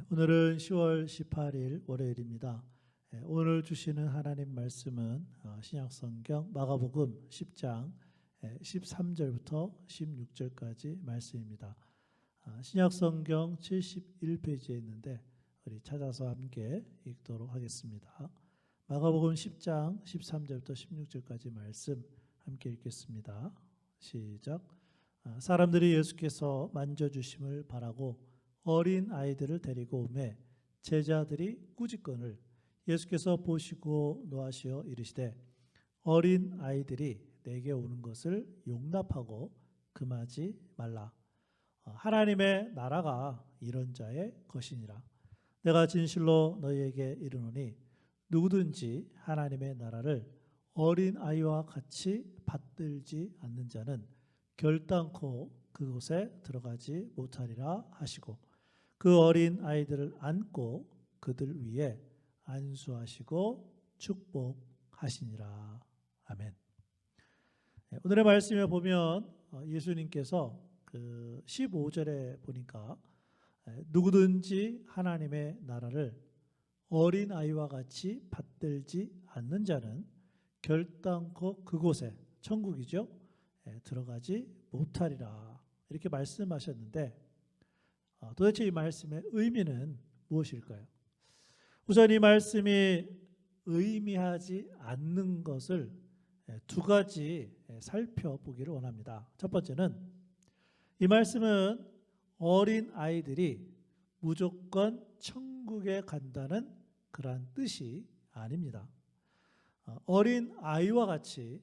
오늘은 10월 18일 월요일입니다. 오늘 주시는 하나님 말씀은 신약성경 마가복음 10장 13절부터 16절까지 말씀입니다. 신약성경 71페이지에 있는데 우리 찾아서 함께 읽도록 하겠습니다. 마가복음 10장 13절부터 16절까지 말씀 함께 읽겠습니다. 시작. 사람들이 예수께서 만져주심을 바라고 어린 아이들을 데리고 오매 제자들이 꾸짖거늘 예수께서 보시고 노하시어 이르시되 어린 아이들이 내게 오는 것을 용납하고 금하지 말라. 하나님의 나라가 이런 자의 것이니라. 내가 진실로 너희에게 이르노니 누구든지 하나님의 나라를 어린 아이와 같이 받들지 않는 자는 결단코 그곳에 들어가지 못하리라 하시고 그 어린 아이들을 안고 그들 위에 안수하시고 축복하시니라. 아멘. 오늘의 말씀에 보면 예수님께서 그 15절에 보니까 누구든지 하나님의 나라를 어린 아이와 같이 받들지 않는 자는 결단코 그곳에, 천국이죠, 들어가지 못하리라 이렇게 말씀하셨는데 도대체 이 말씀의 의미는 무엇일까요? 우선 이 말씀이 의미하지 않는 것을 두 가지 살펴보기를 원합니다. 첫 번째는 이 말씀은 어린 아이들이 무조건 천국에 간다는 그러한 뜻이 아닙니다. 어린 아이와 같이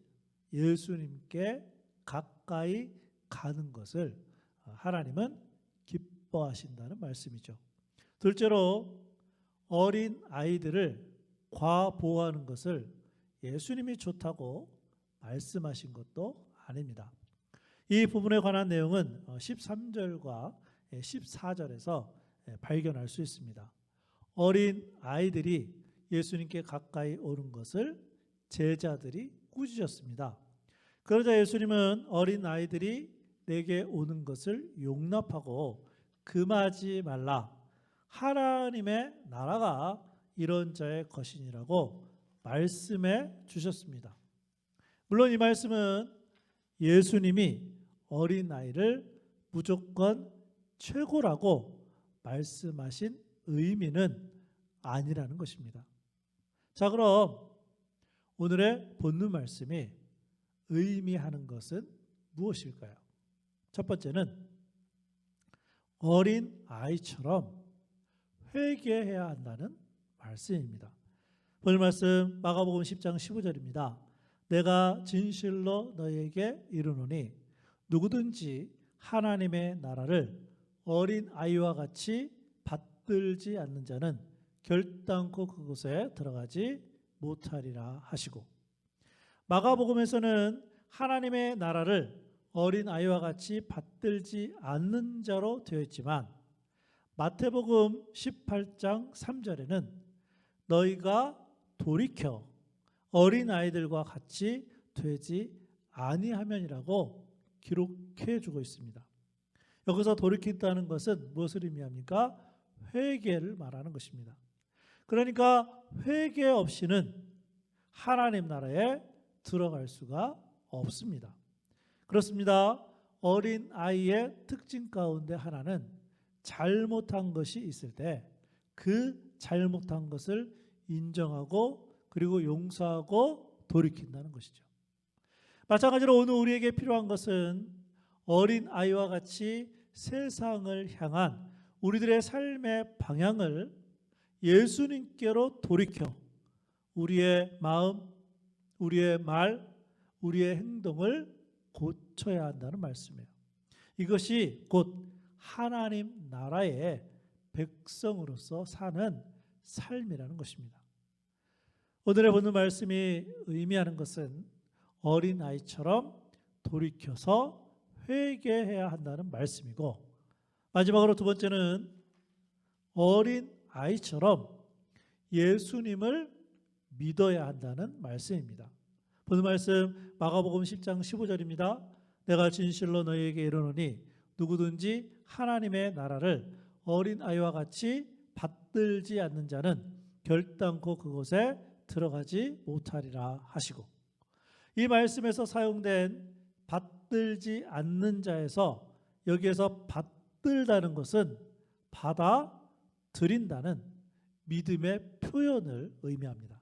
예수님께 가까이 가는 것을 하나님은 기뻐하신다는 말씀이죠. 둘째로 어린 아이들을 과보호하는 것을 예수님이 좋다고 말씀하신 것도 아닙니다. 이 부분에 관한 내용은 13절과 14절에서 발견할 수 있습니다. 어린 아이들이 예수님께 가까이 오는 것을 제자들이 꾸짖었습니다. 그러자 예수님은 어린 아이들이 내게 오는 것을 용납하고 금하지 말라. 하나님의 나라가 이런 자의 것이니라고 말씀해 주셨습니다. 물론 이 말씀은 예수님이 어린아이를 무조건 최고라고 말씀하신 의미는 아니라는 것입니다. 자, 그럼 오늘의 본문 말씀이 의미하는 것은 무엇일까요? 첫 번째는 어린 아이처럼 회개해야 한다는 말씀입니다. 오늘 말씀 마가복음 10장 15절입니다. 내가 진실로 너희에게 이르노니 누구든지 하나님의 나라를 어린 아이와 같이 받들지 않는 자는 결단코 그곳에 들어가지 못하리라 하시고, 마가복음에서는 하나님의 나라를 어린 아이와 같이 받들지 않는 자로 되어 있지만 마태복음 18장 3절에는 너희가 돌이켜 어린 아이들과 같이 되지 아니하면이라고 기록해 주고 있습니다. 여기서 돌이킨다는 것은 무엇을 의미합니까? 회개를 말하는 것입니다. 그러니까 회개 없이는 하나님 나라에 들어갈 수가 없습니다. 그렇습니다. 어린 아이의 특징 가운데 하나는 잘못한 것이 있을 때 그 잘못한 것을 인정하고 그리고 용서하고 돌이킨다는 것이죠. 마찬가지로 오늘 우리에게 필요한 것은 어린 아이와 같이 세상을 향한 우리들의 삶의 방향을 예수님께로 돌이켜 우리의 마음, 우리의 말, 우리의 행동을 고쳐야 한다는 말씀이에요. 이것이 곧 하나님 나라의 백성으로서 사는 삶이라는 것입니다. 오늘의 본문 말씀이 의미하는 것은 어린아이처럼 돌이켜서 회개해야 한다는 말씀이고, 마지막으로 두 번째는 어린아이처럼 예수님을 믿어야 한다는 말씀입니다. 본문 말씀 마가복음 10장 15절입니다. 내가 진실로 너희에게 이르노니 누구든지 하나님의 나라를 어린아이와 같이 받들지 않는 자는 결단코 그곳에 들어가지 못하리라 하시고, 이 말씀에서 사용된 받들지 않는 자에서 여기에서 받들다는 것은 받아들인다는 믿음의 표현을 의미합니다.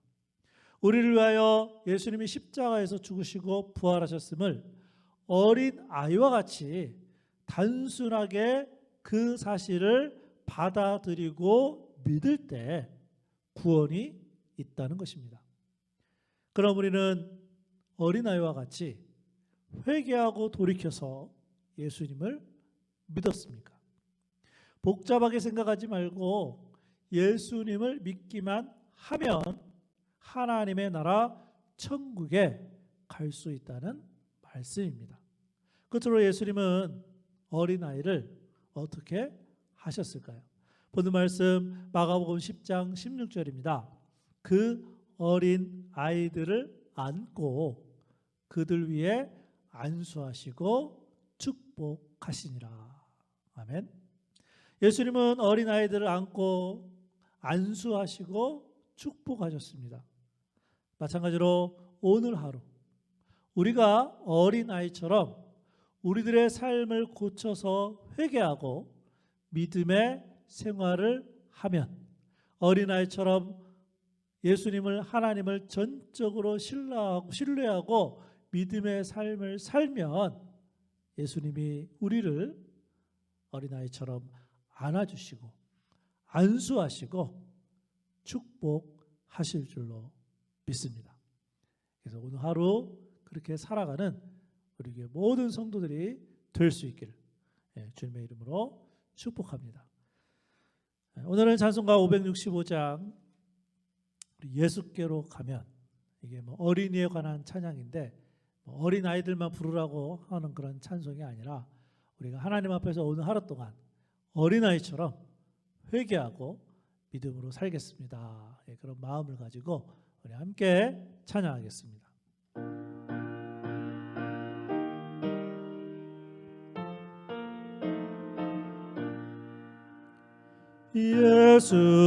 우리를 위하여 예수님이 십자가에서 죽으시고 부활하셨음을 어린 아이와 같이 단순하게 그 사실을 받아들이고 믿을 때 구원이 있다는 것입니다. 그럼 우리는 어린아이와 같이 회개하고 돌이켜서 예수님을 믿었습니까? 복잡하게 생각하지 말고 예수님을 믿기만 하면 하나님의 나라 천국에 갈 수 있다는 말씀입니다. 끝으로 예수님은 어린아이를 어떻게 하셨을까요? 보는 말씀 마가복음 10장 16절입니다. 그 어린 아이들을 안고 그들 위에 안수하시고 축복하시니라. 아멘. 예수님은 어린 아이들을 안고 안수하시고 축복하셨습니다. 마찬가지로 오늘 하루 우리가 어린 아이처럼 우리들의 삶을 고쳐서 회개하고 믿음의 생활을 하면, 어린 아이처럼 예수님을, 하나님을 전적으로 신뢰하고 믿음의 삶을 살면 예수님이 우리를 어린아이처럼 안아주시고 안수하시고 축복하실 줄로 믿습니다. 그래서 오늘 하루 그렇게 살아가는 우리 모든 성도들이 될 수 있기를 주님의 이름으로 축복합니다. 오늘은 찬송가 565장 예수께로 가면, 이게 어린이에 관한 찬양인데 어린 아이들만 부르라고 하는 그런 찬송이 아니라 우리가 하나님 앞에서 오늘 하루 동안 어린아이처럼 회개하고 믿음으로 살겠습니다. 그런 마음을 가지고 우리 함께 찬양하겠습니다.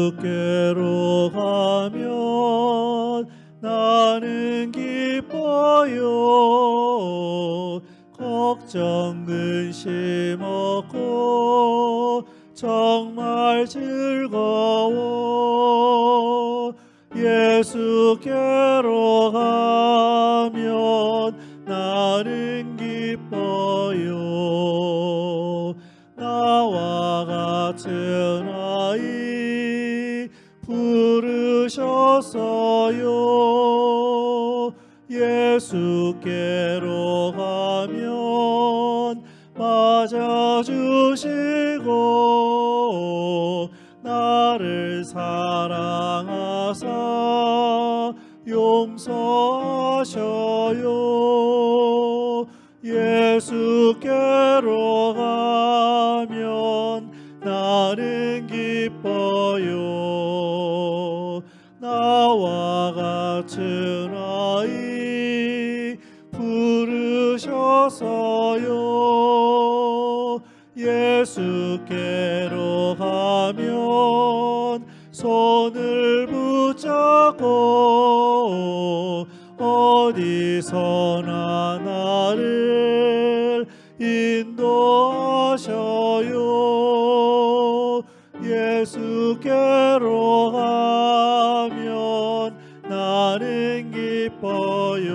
예수께로 가면 나는 기뻐요. 걱정 근심 없고 정말 즐거워. 예수께로 가면 나는 기뻐요. 나와 같은 아이 부르셨어요. 예수께로 가면 맞아주시고 나를 사랑하사 용서하셔요. 예수께로 가면 나는 기뻐요. 나와 같은 아이 부르셔서요. 예수께로 가면 손을 붙잡고 어디서나 나를 인도하셔요. 예수께로 가면 나는 기뻐요.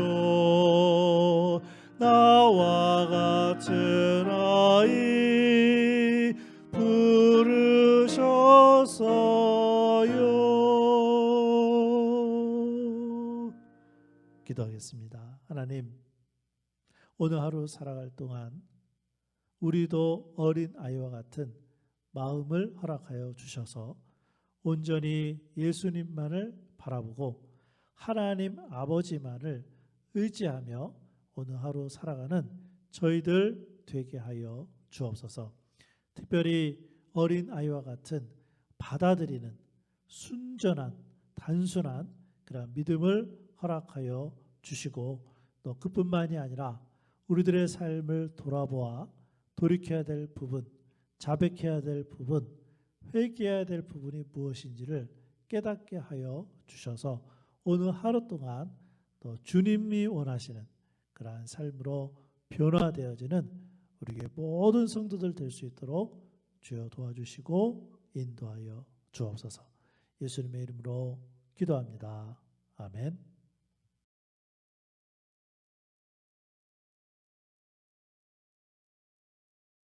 나와 같은 아이 부르셨어요. 기도하겠습니다. 하나님, 오늘 하루 살아갈 동안 우리도 어린 아이와 같은 마음을 허락하여 주셔서 온전히 예수님만을 바라보고 하나님 아버지만을 의지하며 오늘 하루 살아가는 저희들 되게 하여 주옵소서. 특별히 어린 아이와 같은 받아들이는 순전한 단순한 그런 믿음을 허락하여 주시고, 또 그뿐만이 아니라 우리들의 삶을 돌아보아 돌이켜야 될 부분, 자백해야 될 부분, 회개해야 될 부분이 무엇인지를 깨닫게 하여 주셔서 오늘 하루 동안 또 주님이 원하시는 그러한 삶으로 변화되어지는 우리의 모든 성도들 될 수 있도록 주여 도와주시고 인도하여 주옵소서. 예수님의 이름으로 기도합니다. 아멘.